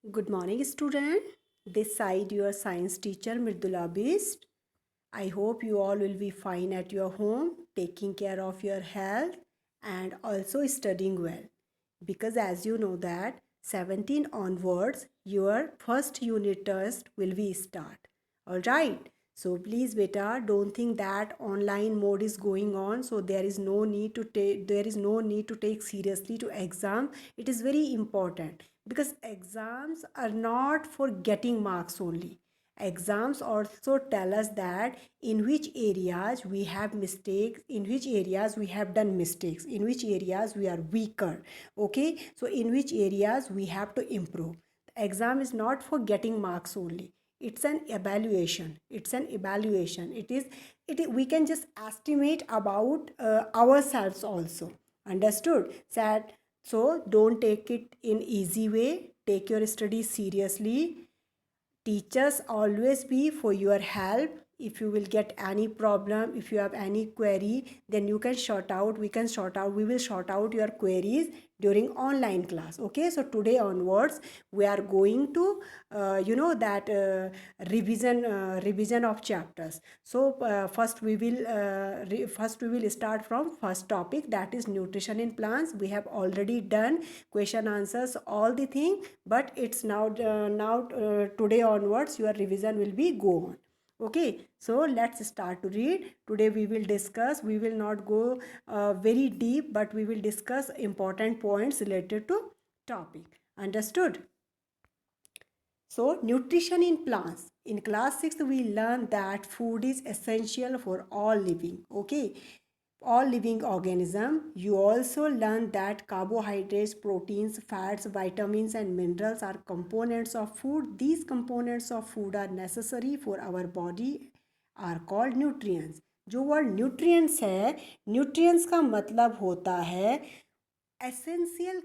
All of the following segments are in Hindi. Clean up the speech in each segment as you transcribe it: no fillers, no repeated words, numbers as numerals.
Good morning, student. This side your science teacher Mridula Bist. I hope you all will be fine at your home, taking care of your health and also studying well. Because as you know that 17 onwards your first unit test will be start. All right. So please beta don't think that online mode is going on, so there is no need to take seriously to exam. It is very important because exams are not for getting marks only. Exams also tell us that in which areas we have mistakes, in which areas we have done mistakes, in which areas we are weaker. Okay, so in which areas we have to improve. The exam is not for getting marks only. It's an evaluation. It's an evaluation. We can just estimate about ourselves also. Understood? That so don't take it in easy way. Take your studies seriously. Teachers always be for your help. If you will get any problem, if you have any query, then you can sort out, we will sort out your queries during online class. Okay, so today onwards we are going to that revision of chapters. So first we will start from first topic, that is nutrition in plants. We have already done question answers all the thing, but it's now today onwards your revision will be go on. Okay, so let's start to read. Today we will not go very deep, but we will discuss important points related to topic. Understood? So, nutrition in plants. In class 6, we learned that food is essential for all living. Okay, all living organism. You also learn that carbohydrates, proteins, fats, vitamins and minerals are components of food. These components of food are necessary for our body, are called nutrients. जो वर्ड न्यूट्रिएंट्स है, न्यूट्रिएंट्स का मतलब होता है एसेंशियल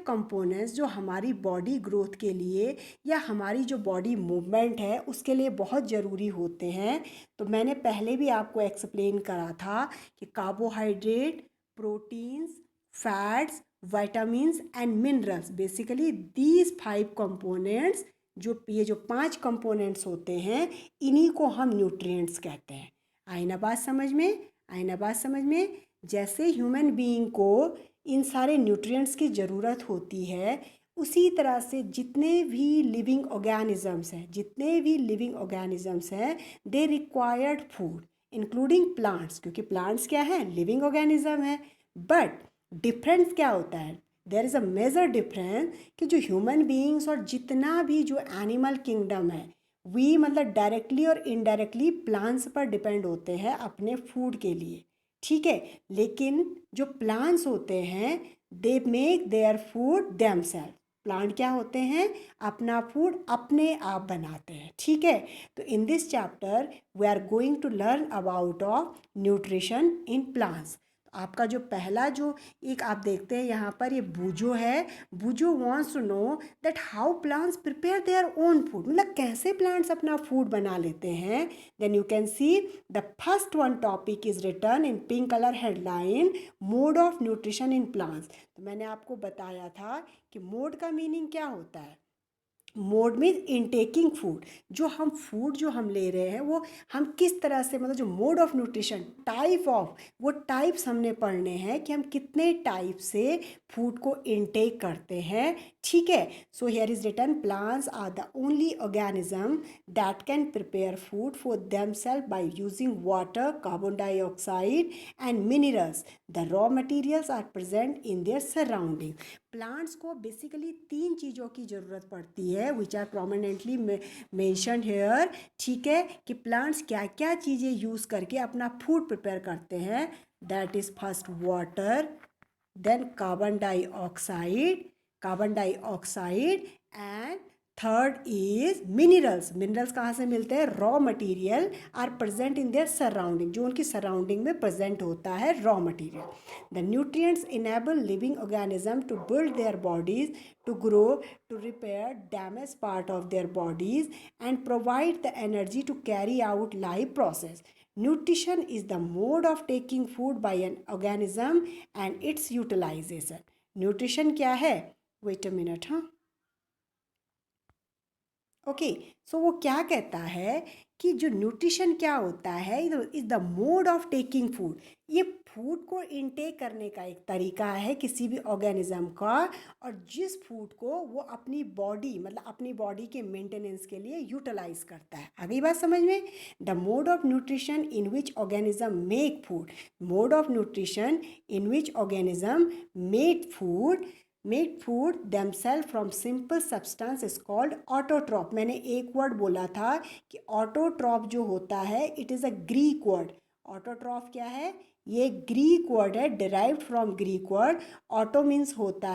कंपोनेंट्स जो हमारी बॉडी ग्रोथ के लिए या हमारी जो बॉडी मूवमेंट है उसके लिए बहुत ज़रूरी होते हैं. तो मैंने पहले भी आपको एक्सप्लेन करा था कि carbohydrate, proteins, fats, vitamins and minerals, basically these 5 components, जो 5 कंपोनेंट्स होते हैं, इन्हीं को हम न्यूट्रिएंट्स कहते हैं. आई ना बात समझ में? आई ना बात समझ में? जैसे ह्यूमन बीइंग को इन सारे न्यूट्रिएंट्स की ज़रूरत होती है, उसी तरह से जितने भी लिविंग ऑर्गेनिजम्स हैं they required food including plants, क्योंकि प्लांट्स क्या है, लिविंग ऑर्गेनिज्म है. बट डिफरेंस क्या होता है, there is a major difference कि जो ह्यूमन बीइंग्स और जितना भी जो एनिमल किंगडम है, वी मतलब डायरेक्टली और इनडायरेक्टली प्लांट्स पर डिपेंड होते हैं अपने फूड के लिए. ठीक है, लेकिन जो प्लांट्स होते हैं they make their food themselves. Plant क्या होते हैं, अपना फूड अपने आप बनाते हैं. ठीक है, तो in this chapter we are going to learn about of nutrition in plants. आपका जो पहला जो एक आप देखते हैं यहाँ पर, ये बूजो है. Boojho wants to know that how plants prepare their own food, मतलब कैसे प्लांट्स अपना फूड बना लेते हैं. Then you can see the first one topic is written in pink colour headline, mode of nutrition in plants. तो मैंने आपको बताया था कि मोड का मीनिंग क्या होता है. मोड मीन्स इनटेकिंग फूड, जो हम ले रहे हैं वो हम किस तरह से, मतलब जो mode of nutrition, type of, वो टाइप्स हमने पढ़ने हैं कि हम कितने टाइप से फूड को इनटेक करते हैं. ठीक है, so here is written plants are the only organism that can prepare food for themselves by using water, carbon dioxide and minerals. The raw materials are present in their surrounding. Plants को बेसिकली 3 चीज़ों की ज़रूरत पड़ती है which are prominently mentioned here. ठीक है, कि प्लांट्स क्या क्या चीज़ें यूज़ करके अपना फूड प्रिपेयर करते हैं. That is first water, then carbon dioxide and third is minerals. Minerals कहाँ से मिलते हैं, raw material are present in their surrounding, जो उनकी सराउंडिंग में प्रेजेंट होता है raw material. The nutrients enable living organism to build their bodies, to grow, to repair damaged part of their bodies and provide the energy to carry out life process. Nutrition is the mode of taking food by an organism and its utilization. Nutrition क्या है, wait a minute, हाँ. ओके, सो वो क्या कहता है कि जो न्यूट्रिशन क्या होता है, is the mode of taking food. ये फूड को इनटेक करने का एक तरीका है किसी भी ऑर्गेनिज्म का, और जिस फूड को वो अपनी बॉडी मतलब अपनी बॉडी के मेंटेनेंस के लिए यूटिलाइज करता है। आ गई बात समझ में? The mode of nutrition in which organism make food, mode of nutrition in which organism make food themselves from simple substance is called autotroph। मैंने एक वर्ड बोला था कि ऑटोट्रॉप जो होता है it is a Greek word. Autotroph क्या है? ये ग्रीक वर्ड है, derived from Greek word. Auto means होता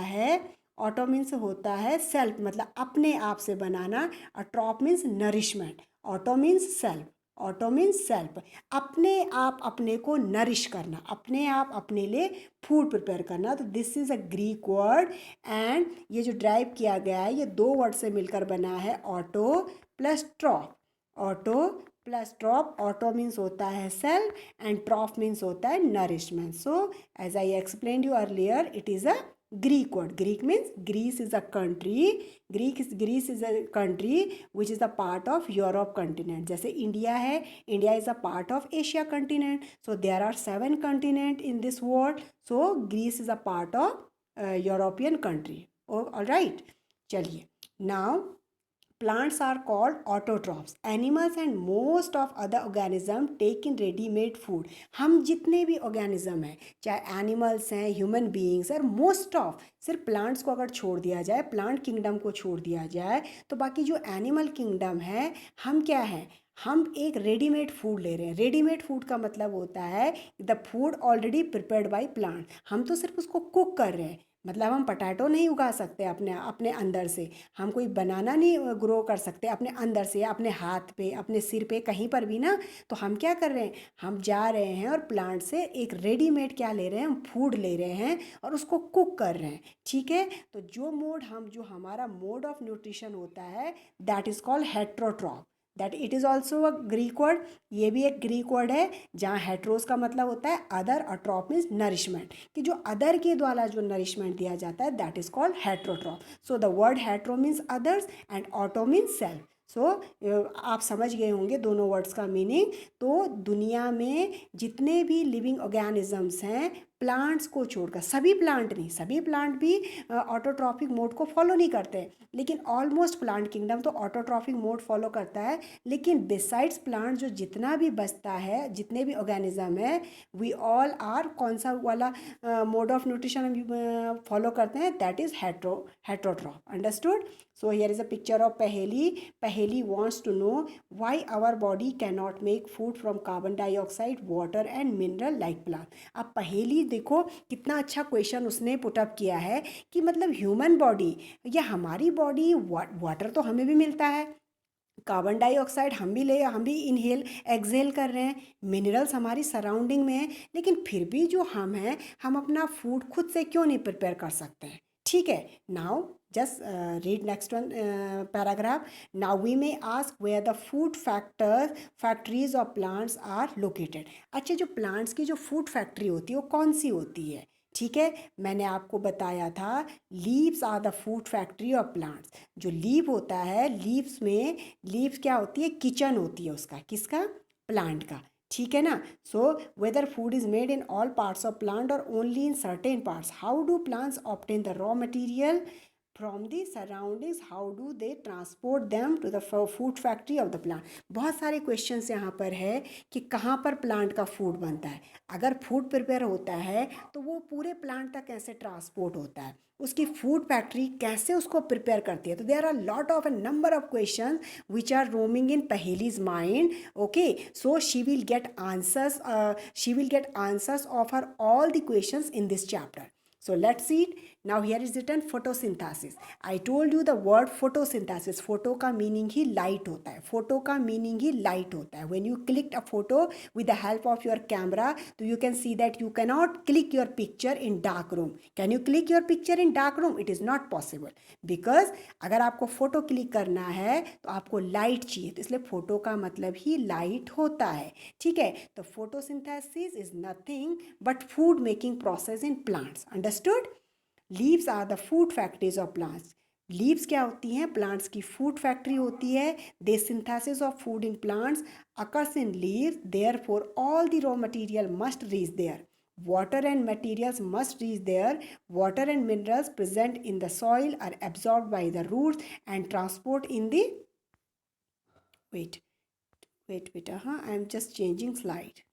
है सेल्फ, मतलब अपने आप से बनाना, और troph means nourishment. Auto means self, auto means self, अपने आप अपने को नरिश करना, अपने आप अपने लिए फूड प्रिपेयर करना। तो this is a Greek word, and ये जो ड्राइव किया गया है ये दो वर्ड से मिलकर बना है, auto plus troph. Auto plus troph, auto means होता है सेल्फ एंड ट्रॉप मीन्स होता है nourishment. So as I explain you earlier, it is a Greek word. Greek means Greece is a country. Greece is a country which is a part of Europe continent. जैसे इंडिया है, India is a part of Asia continent. So there are 7 continents in this world. So Greece is a part of European country. Oh, all right. चलिए, now plants are called autotrophs. Animals and most of other organism take in ready-made food. हम जितने भी ऑर्गेनिज्म हैं, चाहे एनिमल्स हैं, ह्यूमन बीइंग्स, और मोस्ट ऑफ, सिर्फ प्लांट्स को अगर छोड़ दिया जाए, प्लांट किंगडम को छोड़ दिया जाए, तो बाकी जो एनिमल किंगडम है, हम क्या है, हम एक रेडीमेड फूड ले रहे हैं। रेडीमेड फूड का मतलब होता है the food already prepared by plant. हम तो सिर्फ उसको कुक कर रहे हैं, मतलब हम पटाटो नहीं उगा सकते अपने अपने अंदर से, हम कोई बनाना नहीं ग्रो कर सकते अपने अंदर से, अपने हाथ पे, अपने सिर पे, कहीं पर भी ना। तो हम क्या कर रहे हैं, हम जा रहे हैं और प्लांट से एक रेडीमेड क्या ले रहे हैं, हम फूड ले रहे हैं और उसको कुक कर रहे हैं। ठीक है, तो जो हमारा मोड ऑफ न्यूट्रिशन होता है, that is called heterotroph. That it is also a Greek word. ये भी एक ग्रीक वर्ड है, जहाँ हेट्रोस का मतलब होता है अदर और ट्रॉप मीन्स नरिशमेंट, कि जो अदर के द्वारा जो नरिशमेंट दिया जाता है, that is called heterotroph. So the word hetero means others and auto means self. सो आप समझ गए होंगे दोनों वर्ड्स का मीनिंग। तो दुनिया में जितने भी लिविंग ऑर्गेनिजम्स हैं, प्लांट्स को छोड़कर, सभी प्लांट नहीं, सभी प्लांट भी ऑटोट्रॉपिक मोड को फॉलो नहीं करते, लेकिन ऑलमोस्ट प्लांट किंगडम तो ऑटोट्रॉपिक मोड फॉलो करता है। लेकिन बिसाइड्स प्लांट जो जितना भी बचता है, जितने भी ऑर्गेनिज्म है, वी ऑल आर, कौन सा वाला मोड ऑफ न्यूट्रिशन हम फॉलो करते हैं, that is heterotroph. Understood? So here is a picture of Paheli. Paheli wants to know why our body can not make food from carbon dioxide, water and mineral like plant. अब पहेली देखो कितना अच्छा क्वेश्चन उसने पुटअप किया है, कि मतलब ह्यूमन बॉडी या हमारी बॉडी, वाटर तो हमें भी मिलता है, कार्बन डाइऑक्साइड हम भी इनहेल एक्सहेल कर रहे हैं, मिनरल्स हमारी सराउंडिंग में है, लेकिन फिर भी जो हम हैं, हम अपना फूड खुद से क्यों नहीं प्रिपेयर कर सकते हैं? ठीक है, now just read next one paragraph. Now we may ask where the food factories of plants are located. अच्छा, जो प्लांट्स की जो फूड फैक्ट्री होती है वो कौन सी होती है? ठीक है, मैंने आपको बताया था leaves are the food factory of plants. जो लीव होता है, लीव्स क्या होती है, किचन होती है उसका, किसका? प्लांट का। ठीक है ना? So whether food is made in all parts of plant और only in certain parts, how do plants obtain the raw material from the surroundings, how do they transport them to the food factory of the plant. बहुत सारे क्वेश्चंस यहाँ पर है कि कहाँ पर प्लांट का फूड बनता है। अगर फूड प्रिपेयर होता है तो वो पूरे प्लांट तक कैसे ट्रांसपोर्ट होता है, उसकी फूड फैक्ट्री कैसे उसको प्रिपेयर करती है। तो there are lot of a number of question which are roaming in Paheli's mind. Okay, so she will get answers of her all the questions in this chapter. So let's see it. Now here is written photosynthesis. I told you the word photosynthesis. Photo का meaning ही light होता है. Photo का meaning ही light होता है. When you clicked a photo with the help of your camera, so you can see that you cannot click your picture in dark room. Can you click your picture in dark room? It is not possible. Because अगर आपको photo click करना है तो आपको light चाहिए. तो इसलिए photo का मतलब ही light होता है. ठीक है? तो photosynthesis is nothing but food making process in plants. Understood? Leaves are the food factories of plants. Leaves क्या होती हैं? प्लांट्स की फूड फैक्ट्री होती है। The synthesis of food in plants occurs in leaves, therefore all the raw material must reach there. Water and materials must reach there. Water and minerals present in the soil are absorbed by the roots and transport in the wait wait I am just changing slide.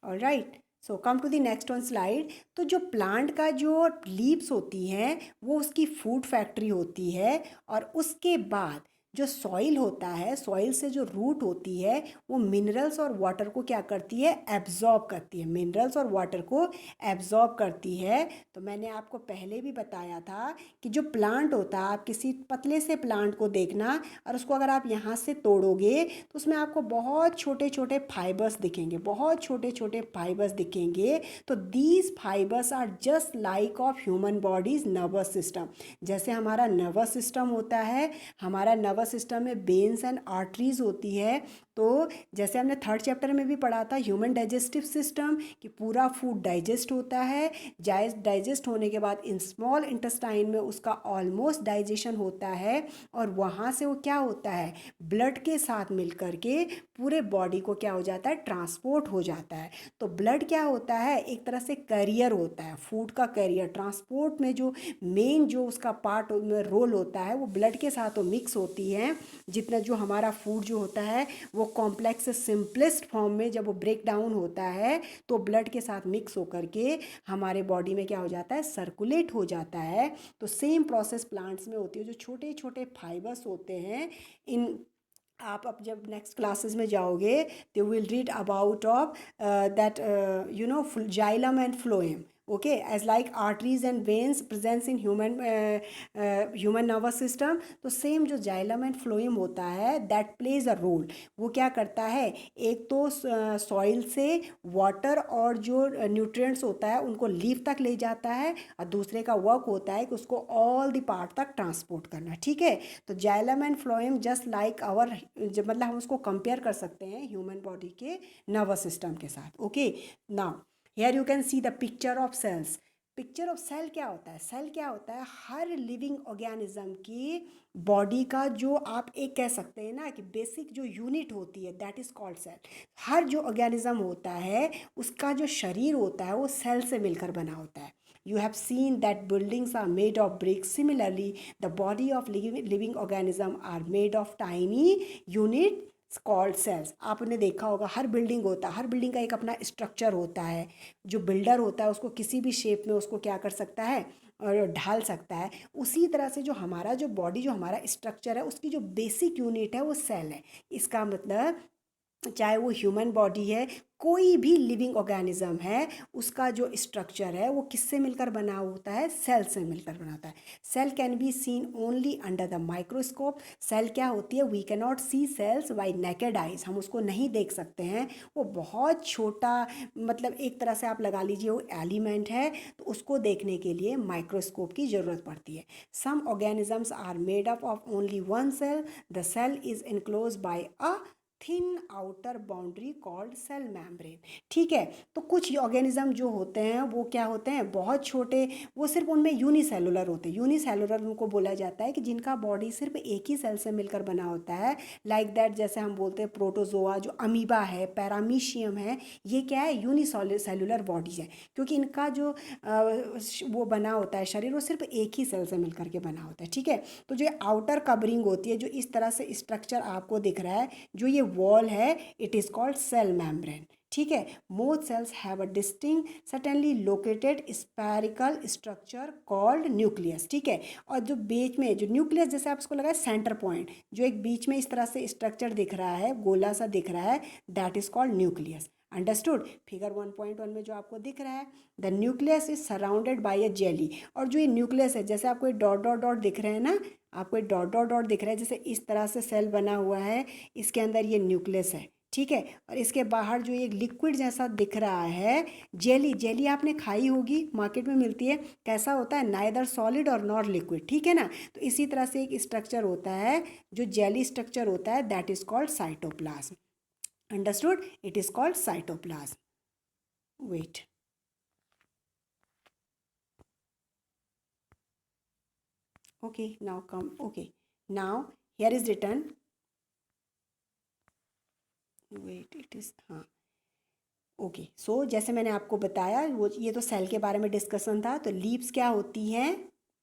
All right, so come to the next on slide. तो जो प्लांट का जो लीव्स होती हैं वो उसकी फूड फैक्ट्री होती है. और उसके बाद जो सॉइल होता है, सॉइल से जो रूट होती है वो मिनरल्स और वाटर को क्या करती है? एब्जॉर्ब करती है. मिनरल्स और वाटर को एब्जॉर्ब करती है. तो मैंने आपको पहले भी बताया था कि जो प्लांट होता है, आप किसी पतले से प्लांट को देखना और उसको अगर आप यहाँ से तोड़ोगे तो उसमें आपको बहुत छोटे छोटे फाइबर्स दिखेंगे, बहुत छोटे छोटे फाइबर्स दिखेंगे. तो these fibres are just like of human bodies nervous system. जैसे हमारा नर्वस सिस्टम होता है, हमारा नर्वस सिस्टम में वेन्स एंड आर्टरीज होती है. तो जैसे हमने थर्ड चैप्टर में भी पढ़ा था ह्यूमन डाइजेस्टिव सिस्टम, कि पूरा फूड डाइजेस्ट होता है. डाइजेस्ट होने के बाद इन स्मॉल इंटेस्टाइन में उसका ऑलमोस्ट डाइजेशन होता है. और वहाँ से वो क्या होता है? ब्लड के साथ मिल करके पूरे बॉडी को क्या हो जाता है? ट्रांसपोर्ट हो जाता है. तो ब्लड क्या होता है? एक तरह से कैरियर होता है, फूड का कैरियर. ट्रांसपोर्ट में जो मेन जो उसका पार्ट में रोल होता है वो ब्लड के साथ वो मिक्स होती है. जितना जो हमारा फूड जो होता है वो कॉम्प्लेक्स से सिंपलेस्ट फॉर्म में जब वो ब्रेक डाउन होता है तो ब्लड के साथ मिक्स होकर के हमारे बॉडी में क्या हो जाता है? सर्कुलेट हो जाता है. तो सेम प्रोसेस प्लांट्स में होती है. जो छोटे छोटे फाइबर्स होते हैं, इन आप अब जब नेक्स्ट क्लासेस में जाओगे तो will read about of that xylem and phloem. Okay, as like arteries and veins presence in human nervous system. तो सेम जो जाइलम एंड फ्लोएम होता है दैट प्लेज अ रोल. वो क्या करता है? एक तो सॉइल से वाटर और जो न्यूट्रिएंट्स होता है उनको लीफ तक ले जाता है. और दूसरे का वर्क होता है कि उसको ऑल द पार्ट तक ट्रांसपोर्ट करना. ठीक है. तो xylem and phloem just like our, मतलब हम उसको कंपेयर कर सकते हैं ह्यूमन बॉडी के नर्वस सिस्टम के साथ. Okay, now here you can see the picture of cells. Picture of cell क्या होता है? सेल क्या होता है? हर लिविंग ऑर्गेनिज्म की बॉडी का जो आप एक कह सकते हैं ना कि बेसिक जो यूनिट होती है दैट इज कॉल्ड सेल. हर जो ऑर्गेनिज्म होता है उसका जो शरीर होता है वो सेल से मिलकर बना होता है. You have seen that buildings are made of bricks. Similarly, the body of living organism are made of tiny units called cells. आपने देखा होगा हर बिल्डिंग होता है, हर बिल्डिंग का एक अपना स्ट्रक्चर होता है. जो बिल्डर होता है उसको किसी भी शेप में उसको क्या कर सकता है? और ढाल सकता है. उसी तरह से जो हमारा जो बॉडी जो हमारा स्ट्रक्चर है उसकी जो बेसिक यूनिट है वो सेल है. इसका मतलब चाहे वो ह्यूमन बॉडी है, कोई भी लिविंग ऑर्गेनिज्म है, उसका जो स्ट्रक्चर है वो किससे मिलकर बना होता है? सेल से मिलकर बना होता है. Cell can be seen only under the microscope. Cell क्या होती है? We can not see cells by naked eyes. हम उसको नहीं देख सकते हैं. वो बहुत छोटा, मतलब एक तरह से आप लगा लीजिए वो एलिमेंट है. तो उसको देखने के लिए माइक्रोस्कोप की ज़रूरत पड़ती है. Some organisms are made up of only one cell. The cell is enclose by a thin outer boundary called cell membrane. ठीक है. तो कुछ ऑर्गेनिज्म जो होते हैं वो क्या होते हैं? बहुत छोटे, वो सिर्फ उनमें यूनिसेलुलर होते हैं. यूनिसेलुलर उनको बोला जाता है कि जिनका बॉडी सिर्फ एक ही सेल से मिलकर बना होता है. लाइक दैट, जैसे हम बोलते हैं प्रोटोजोआ, जो अमीबा है, पैरामीशियम है, ये क्या है? यूनिसेलुलर बॉडीज है. क्योंकि इनका जो वो बना होता है शरीर वो सिर्फ एक ही सेल से मिलकर के बना होता है. ठीक है. तो जो आउटर कवरिंग होती है, जो इस तरह से स्ट्रक्चर आपको दिख रहा है, जो ये वॉल है, it is called cell membrane. ठीक है. Most cells have a distinct certainly located spherical structure called nucleus. ठीक है. और जो बीच में जो न्यूक्लियस, जैसे आप इसको लगाए सेंटर पॉइंट, जो एक बीच में इस तरह से स्ट्रक्चर दिख रहा है, गोला सा दिख रहा है, that is called nucleus. Understood. Figure 1.1 में जो आपको दिख रहा है, the nucleus is surrounded by a jelly. और जो ये न्यूक्लियस है, जैसे आपको एक डॉट डॉट डॉट दिख रहे हैं ना, आपको एक डॉट डॉट डॉट दिख रहा है, जैसे इस तरह से सेल बना हुआ है, इसके अंदर ये न्यूक्लियस है. ठीक है. और इसके बाहर जो ये लिक्विड जैसा दिख रहा है, जेली. जेली आपने खाई होगी, मार्केट में मिलती है. कैसा होता है? नाइदर सॉलिड और नॉर लिक्विड. ठीक है ना. तो इसी तरह से एक स्ट्रक्चर होता है, जो जेली स्ट्रक्चर होता है, that is called cytoplasm. Understood. It is called cytoplasm. Wait. Okay, now come. Okay, now here is written. Wait, it is हाँ. ओके सो जैसे मैंने आपको बताया वो ये तो सेल के बारे में डिस्कशन था. तो लीव्स क्या होती हैं?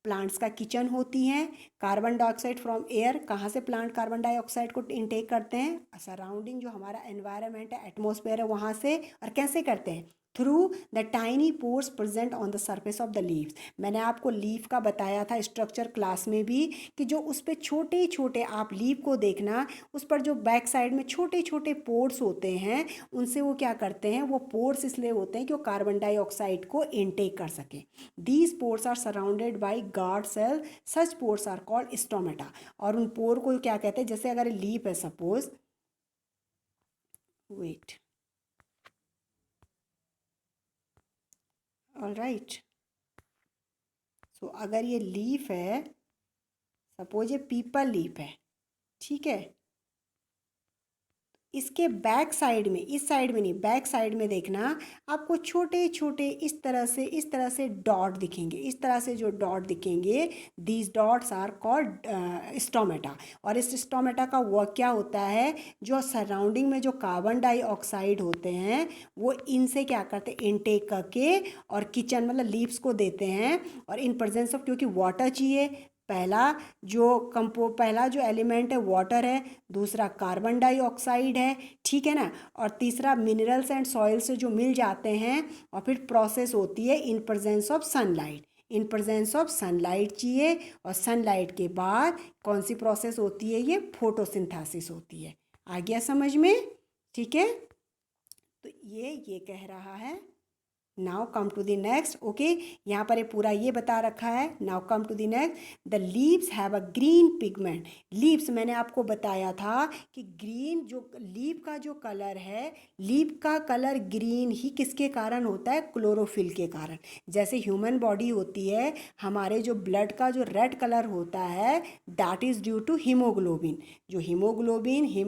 प्लांट्स का किचन होती हैं. कार्बन डाइऑक्साइड फ्रॉम एयर, कहाँ से प्लांट कार्बन डाइऑक्साइड को इनटेक करते हैं? सराउंडिंग जो हमारा एनवायरनमेंट है, एटमॉस्फेयर है, वहाँ से. और कैसे करते हैं? Through the tiny pores present on the surface of the leaves. मैंने आपको लीफ का बताया था स्ट्रक्चर क्लास में भी कि जो उस पर छोटे छोटे, आप लीफ को देखना, उस पर जो बैक साइड में छोटे छोटे पोर्स होते हैं, उनसे वो क्या करते हैं? वो पोर्स इसलिए होते हैं कि वो कार्बन डाइऑक्साइड को इनटेक कर सकें. These pores are surrounded by guard cell. Such pores are called stomata. और उन पोर को क्या कहते हैं? जैसे अगर लीफ है सपोज, वेट, ऑल राइट. सो अगर ये लीफ है, सपोज ये पीपल लीफ है, ठीक है, इसके बैक साइड में, इस साइड में नहीं, बैक साइड में देखना, आपको छोटे छोटे इस तरह से डॉट दिखेंगे. इस तरह से जो डॉट दिखेंगे, these dots are called stomata. और इस स्टोमेटा का वर्क क्या होता है? जो सराउंडिंग में जो कार्बन डाइऑक्साइड होते हैं, वो इनसे क्या करते हैं? इनटेक करके और किचन मतलब लीव्स को देते हैं. और इन प्रेजेंस ऑफ, क्योंकि वाटर चाहिए, पहला जो एलिमेंट है वाटर है, दूसरा कार्बन डाइऑक्साइड है, ठीक है ना, और तीसरा मिनरल्स एंड सॉइल से जो मिल जाते हैं. और फिर प्रोसेस होती है in presence of sunlight. In presence of sunlight चाहिए. और सनलाइट के बाद कौन सी प्रोसेस होती है? ये फोटोसिंथेसिस होती है. आ गया समझ में? ठीक है. तो ये कह रहा है. Now come to the next. Okay, यहाँ पर ये पूरा ये बता रखा है. Now come to the next. The leaves have a green pigment. Leaves मैंने आपको बताया था कि ग्रीन जो लीव का जो कलर है, लीव का कलर ग्रीन ही किसके कारण होता है? क्लोरोफिल के कारण. जैसे ह्यूमन बॉडी होती है, हमारे जो ब्लड का जो रेड कलर होता है, that is due to haemoglobin. जो हीमो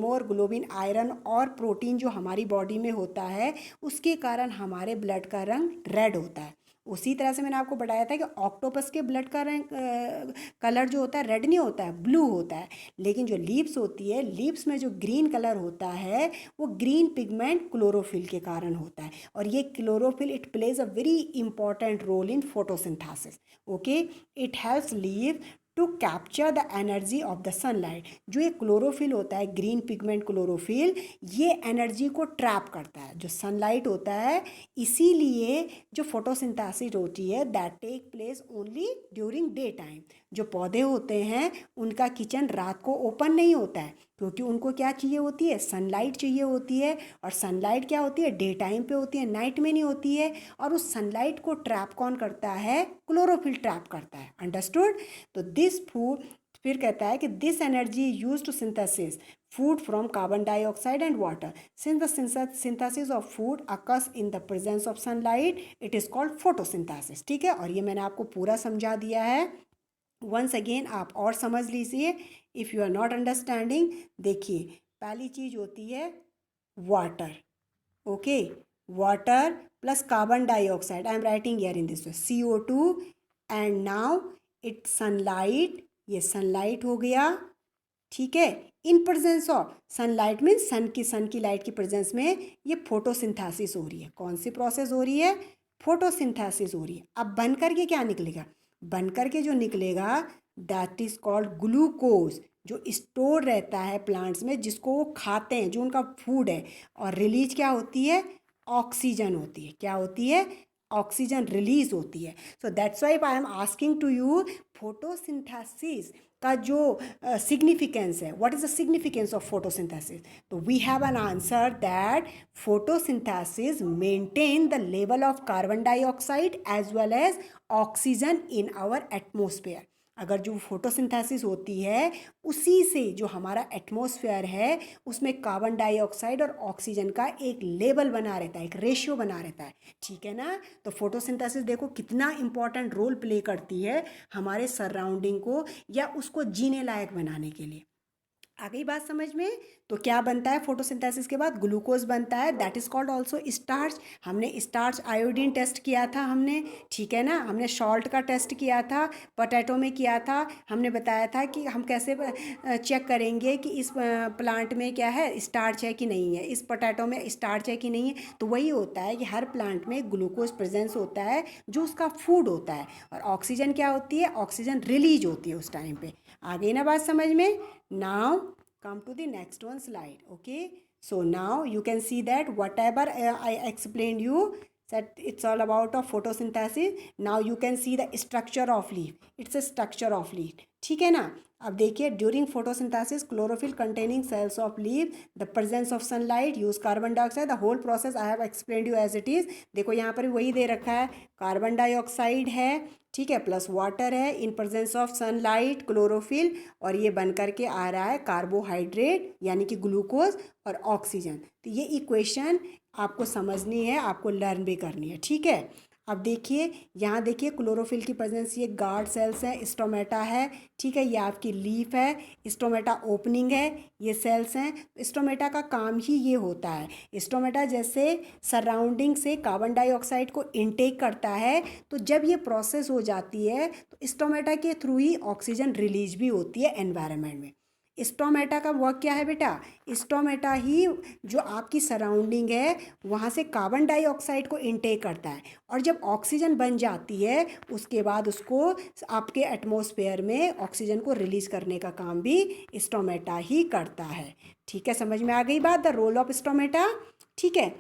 और ग्लोबिन, आयरन और प्रोटीन जो हमारी बॉडी में होता है, उसके कारण हमारे ब्लड का रंग रेड होता है. उसी तरह से मैंने आपको बताया था कि ऑक्टोपस के ब्लड का रंग कलर जो होता है रेड नहीं होता है, ब्लू होता है. लेकिन जो लीव्स होती है, लीव्स में जो ग्रीन कलर होता है, वो ग्रीन पिगमेंट क्लोरोफिल के कारण होता है. और ये chlorophyll it plays a very important role in photosynthesis. Okay, it helps leave to capture the energy of the sunlight. जो ये क्लोरोफिल होता है, ग्रीन पिगमेंट क्लोरोफिल, ये एनर्जी को ट्रैप करता है जो सनलाइट होता है. इसीलिए जो फोटोसिंथेसिस होती है, that take place only during day time. जो पौधे होते हैं, उनका किचन रात को ओपन नहीं होता है, क्योंकि उनको क्या चाहिए होती है? सनलाइट चाहिए होती है. और सनलाइट क्या होती है? डे टाइम पे होती है, नाइट में नहीं होती है. और उस सनलाइट को ट्रैप कौन करता है? क्लोरोफिल ट्रैप करता है. अंडरस्टूड? तो दिस फूड, फिर कहता है कि this energy use to synthesis food from carbon dioxide and water. Since the synthesis of food occurs in the presence of sunlight, it is called photosynthesis. ठीक है, और ये मैंने आपको पूरा समझा दिया है. वंस अगेन आप और समझ लीजिए. If you are not understanding, देखिए, पहली चीज़ होती है water. Okay, water plus carbon dioxide, I am writing here in this way, CO2. And now it sunlight, ये सनलाइट हो गया, ठीक है. In presence of sunlight means sun की लाइट की प्रेजेंस में ये फोटोसिंथेसिस हो रही है. कौन सी प्रोसेस हो रही है? फोटोसिंथेसिस हो रही है. अब बन करके क्या निकलेगा? बन करके जो निकलेगा, दैट इज कॉल्ड ग्लूकोज, जो स्टोर रहता है प्लांट्स में, जिसको वो खाते हैं, जो उनका फूड है. और रिलीज क्या होती है? ऑक्सीजन होती है. क्या होती है? ऑक्सीजन रिलीज होती है. So that's why I am asking to you, photosynthesis का जो सिग्निफिकेंस है, what is the significance of photosynthesis? तो we have an answer that photosynthesis maintain the level of carbon dioxide as well as oxygen in our atmosphere. अगर जो फोटोसिंथेसिस होती है, उसी से जो हमारा एटमॉस्फेयर है, उसमें कार्बन डाइऑक्साइड और ऑक्सीजन का एक लेवल बना रहता है, एक रेशियो बना रहता है. ठीक है ना? तो फोटोसिंथेसिस देखो कितना इंपॉर्टेंट रोल प्ले करती है हमारे सराउंडिंग को या उसको जीने लायक बनाने के लिए. आ गई बात समझ में? तो क्या बनता है फोटोसिंथेसिस के बाद? ग्लूकोज बनता है, that is called also starch. हमने स्टार्च आयोडीन टेस्ट किया था हमने, ठीक है ना। हमने सॉल्ट का टेस्ट किया था, पोटैटो में किया था। हमने बताया था कि हम कैसे चेक करेंगे कि इस प्लांट में क्या है, स्टार्च है कि नहीं है, इस पोटैटो में स्टार्च है कि नहीं है। तो वही होता है कि हर प्लांट में ग्लूकोज प्रेजेंस होता है जो उसका फूड होता है, और ऑक्सीजन क्या होती है, ऑक्सीजन रिलीज होती है उस टाइम पे। आ गई ना बात समझ में? Now come to the next one slide. Okay, so now you can see that whatever I explained you, that it's all about of photosynthesis. Now you can see the structure of leaf. It's a structure of leaf, ठीक है ना। अब देखिए, during photosynthesis chlorophyll containing cells of leaf, the presence of sunlight use carbon dioxide, the whole process I have explained you as it is. देखो यहाँ पर वही दे रखा है, कार्बन डाइऑक्साइड है, ठीक है, प्लस वाटर है, in presence of sunlight chlorophyll, और ये बन करके आ रहा है कार्बोहाइड्रेट यानी कि ग्लूकोज और ऑक्सीजन। तो ये इक्वेशन आपको समझनी है, आपको लर्न भी करनी है, ठीक है। अब देखिए, यहाँ देखिए क्लोरोफिल की प्रेजेंस, ये गार्ड सेल्स हैं, स्टोमेटा है, ठीक है, ये आपकी लीफ है, स्टोमेटा ओपनिंग है, ये सेल्स हैं। स्टोमेटा का काम ही ये होता है, स्टोमेटा जैसे सराउंडिंग से कार्बन डाइऑक्साइड को इनटेक करता है, तो जब ये प्रोसेस हो जाती है तो स्टोमेटा के थ्रू ही ऑक्सीजन रिलीज भी होती है एनवायरनमेंट में। स्टोमेटा का वर्क क्या है बेटा? स्टोमेटा ही जो आपकी सराउंडिंग है वहाँ से कार्बन डाइऑक्साइड को इनटेक करता है, और जब ऑक्सीजन बन जाती है उसके बाद उसको आपके एटमॉस्फेयर में ऑक्सीजन को रिलीज करने का काम भी स्टोमेटा ही करता है, ठीक है। समझ में आ गई बात, द रोल ऑफ स्टोमेटा, ठीक है।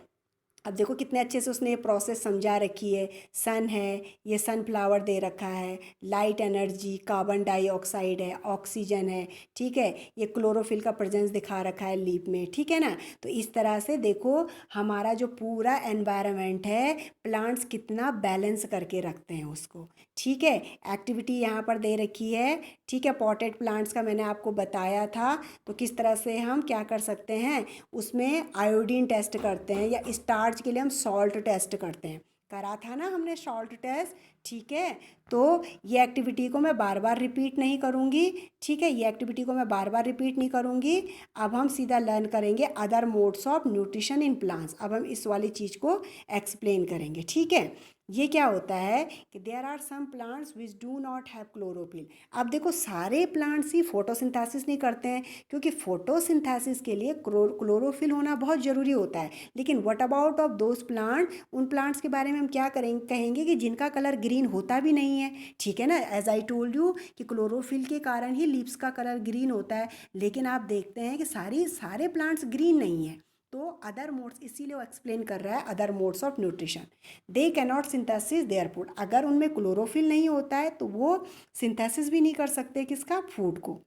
अब देखो कितने अच्छे से उसने ये प्रोसेस समझा रखी है। सन है, ये सनफ्लावर दे रखा है, लाइट एनर्जी, कार्बन डाइऑक्साइड है, ऑक्सीजन है, ठीक है, ये क्लोरोफिल का प्रेजेंस दिखा रखा है लीफ में, ठीक है ना। तो इस तरह से देखो हमारा जो पूरा एनवायरनमेंट है, प्लांट्स कितना बैलेंस करके रखते हैं उसको, ठीक है। एक्टिविटी यहाँ पर दे रखी है, ठीक है। पॉटेड प्लांट्स का मैंने आपको बताया था, तो किस तरह से हम क्या कर सकते हैं, उसमें आयोडीन टेस्ट करते हैं, या स्टार्च के लिए हम सॉल्ट टेस्ट करते हैं, करा था ना हमने सॉल्ट टेस्ट, ठीक है। तो ये एक्टिविटी को मैं बार बार रिपीट नहीं करूँगी, ठीक है, ये एक्टिविटी को मैं बार बार रिपीट नहीं करूँगी। अब हम सीधा लर्न करेंगे other modes of nutrition in plants. अब हम इस वाली चीज़ को एक्सप्लेन करेंगे, ठीक है। ये क्या होता है कि there are some plants which do not have chlorophyll. अब देखो सारे प्लांट्स ही फोटोसिंथेसिस नहीं करते हैं, क्योंकि फोटोसिंथेसिस के लिए क्लोरोफिल होना बहुत ज़रूरी होता है। लेकिन what about of those plant, उन प्लांट्स के बारे में हम क्या करेंगे, कहेंगे कि जिनका कलर ग्रीन होता भी नहीं है, ठीक है ना। एज आई टोल्ड यू कि क्लोरोफिल के कारण ही लीव्स का कलर ग्रीन होता है, लेकिन आप देखते हैं कि सारे प्लांट्स ग्रीन नहीं है। तो अदर मोड्स, इसीलिए वो एक्सप्लेन कर रहा है other modes of nutrition. They cannot synthesis their food, अगर उनमें क्लोरोफिल नहीं होता है तो वो सिंथेसिस भी नहीं कर सकते किसका, फूड को।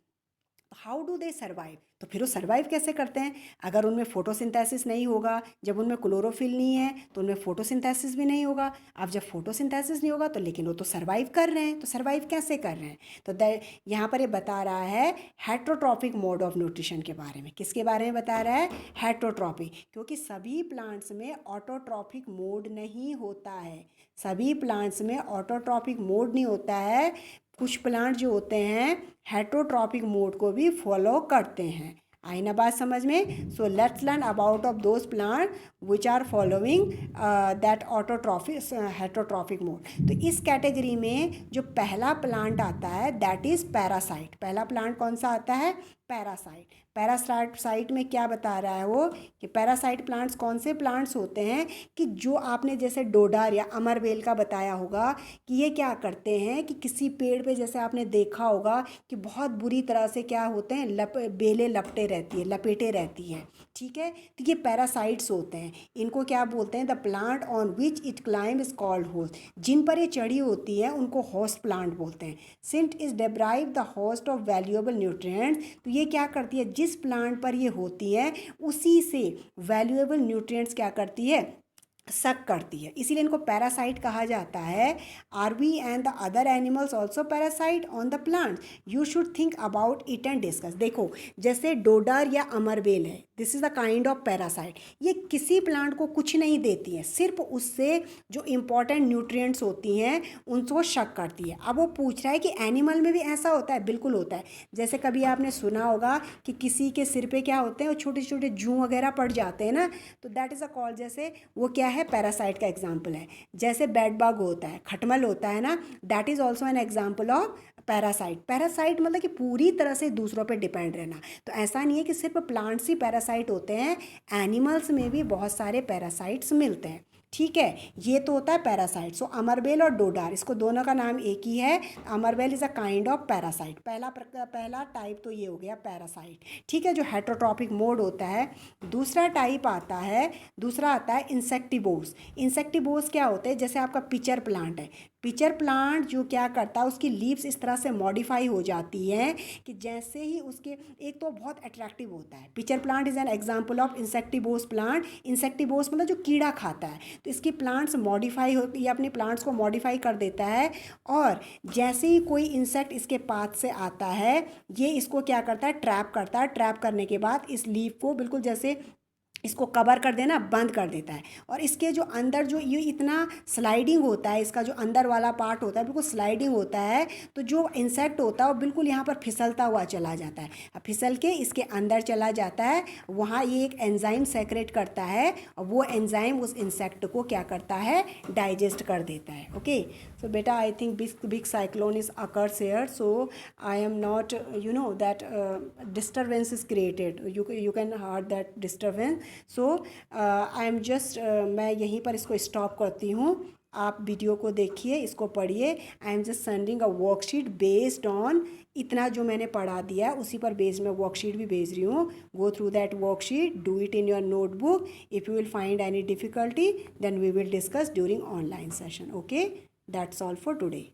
हाउ डू दे सर्वाइव, तो फिर वो सर्वाइव कैसे करते हैं? अगर उनमें फोटोसिंथेसिस नहीं होगा, जब उनमें क्लोरोफिल नहीं है तो उनमें फोटोसिंथेसिस भी नहीं होगा। अब जब फोटोसिंथेसिस नहीं होगा तो लेकिन वो तो सर्वाइव कर रहे हैं, तो सर्वाइव कैसे कर रहे हैं? तो यहाँ पर ये बता रहा है हेट्रोट्रॉपिक मोड ऑफ न्यूट्रिशन के बारे में। किसके बारे में बता रहा है? हेट्रोट्रॉपिक, क्योंकि सभी प्लांट्स में ऑटोट्रॉपिक मोड नहीं होता है, सभी प्लांट्स में ऑटोट्रॉपिक मोड नहीं होता है। कुछ प्लांट जो होते हैं हेट्रोट्रॉपिक मोड को भी फॉलो करते हैं। आई ना बात समझ में? So let's learn about of those plant which are following that autotrophic heterotrophic mode. तो इस कैटेगरी में जो पहला प्लांट आता है दैट इज़ पैरासाइट। पहला प्लांट कौन सा आता है? पैरासाइट। पैरासाइट में क्या बता रहा है वो, कि पैरासाइट प्लांट्स कौन से प्लांट्स होते हैं कि जो आपने जैसे डोडार या अमरबेल का बताया होगा कि ये क्या करते हैं कि किसी पेड़ पे जैसे आपने देखा होगा कि बहुत बुरी तरह से क्या होते हैं, बेलें लपटे रहती है, लपेटे रहती हैं, ठीक है। तो ये पैरासाइट्स होते हैं, इनको क्या बोलते हैं? The plant on which it climb is called host. जिन पर ये चढ़ी होती है उनको होस्ट प्लांट बोलते हैं। Sint is derive the host of valuable nutrients. तो ये क्या करती है, जिस प्लांट पर ये होती है उसी से वैल्यूएबल न्यूट्रिएंट्स क्या करती है, सक करती है, इसीलिए इनको पैरासाइट कहा जाता है। Are we and the other animals also parasite on the plant? You should think about it and discuss. देखो जैसे डोडर या अमरबेल है, this is the kind of parasite. ये किसी प्लांट को कुछ नहीं देती है, सिर्फ उससे जो इम्पॉर्टेंट न्यूट्रिएंट्स होती हैं उनको शक करती है। अब वो पूछ रहा है कि एनिमल में भी ऐसा होता है? बिल्कुल होता है। जैसे कभी आपने सुना होगा कि किसी के सिर पे क्या होते हैं, वो छोटे छोटे जू वगैरह पड़ जाते हैं ना, तो दैट इज़ अ कॉल, जैसे वो क्या है, पैरासाइट का एग्जाम्पल है। जैसे बेड बग होता है, खटमल होता है ना, that is also an example of parasite. Parasite मतलब कि पूरी तरह से दूसरों पे डिपेंड रहना। तो ऐसा नहीं है कि सिर्फ प्लांट्स ही पैरासाइट होते हैं, एनिमल्स में भी बहुत सारे पैरासाइट्स मिलते हैं। ठीक है, ये तो होता है पैरासाइट। सो अमरबेल और डोडार, इसको दोनों का नाम एक ही है। अमरबेल is a kind of parasite. पहला टाइप तो ये हो गया पैरासाइट। ठीक है, जो हेटरोट्रॉपिक मोड होता है। दूसरा टाइप आता है, दूसरा आता है इंसेक्टिवोर्स। इंसेक्टिवोर्स क्या होते हैं? जैसे आपका पिचर प्लांट है, पिचर प्लांट जो क्या करता है, उसकी लीव्स इस तरह से मॉडिफाई हो जाती हैं कि जैसे ही उसके, एक तो बहुत अट्रैक्टिव होता है। Pitcher plant is an example of insectivorous plant. Insectivorous मतलब जो कीड़ा खाता है, तो इसकी प्लांट्स मॉडिफाई हो, ये अपने प्लांट्स को मॉडिफाई कर देता है। और जैसे ही कोई इंसेक्ट इसके पास से आता है, ये इसको क्या करता है, ट्रैप करता है। ट्रैप करने के बाद इस लीव को बिल्कुल जैसे इसको कवर कर देना, बंद कर देता है। और इसके जो अंदर जो ये इतना स्लाइडिंग होता है, इसका जो अंदर वाला पार्ट होता है बिल्कुल स्लाइडिंग होता है, तो जो इंसेक्ट होता है वो बिल्कुल यहाँ पर फिसलता हुआ चला जाता है। अब फिसल के इसके अंदर चला जाता है, वहाँ ये एक एंजाइम सेक्रेट करता है, और वो एंजाइम उस इंसेक्ट को क्या करता है, डाइजेस्ट कर देता है। Okay, so beta, I think big cyclone is occurs here, so I am not, that disturbance is created, you can heard that disturbance, so I am just मैं यहीं पर इसको स्टॉप करती हूँ। आप वीडियो को देखिए, इसको पढ़िए। I am just sending a worksheet based on इतना जो मैंने पढ़ा दिया, उसी पर बेस्ड मैं वर्कशीट भी भेज रही हूँ। Go through that worksheet, do it in your notebook. If you will find any difficulty, then we will discuss during online session. Okay, that's all for today.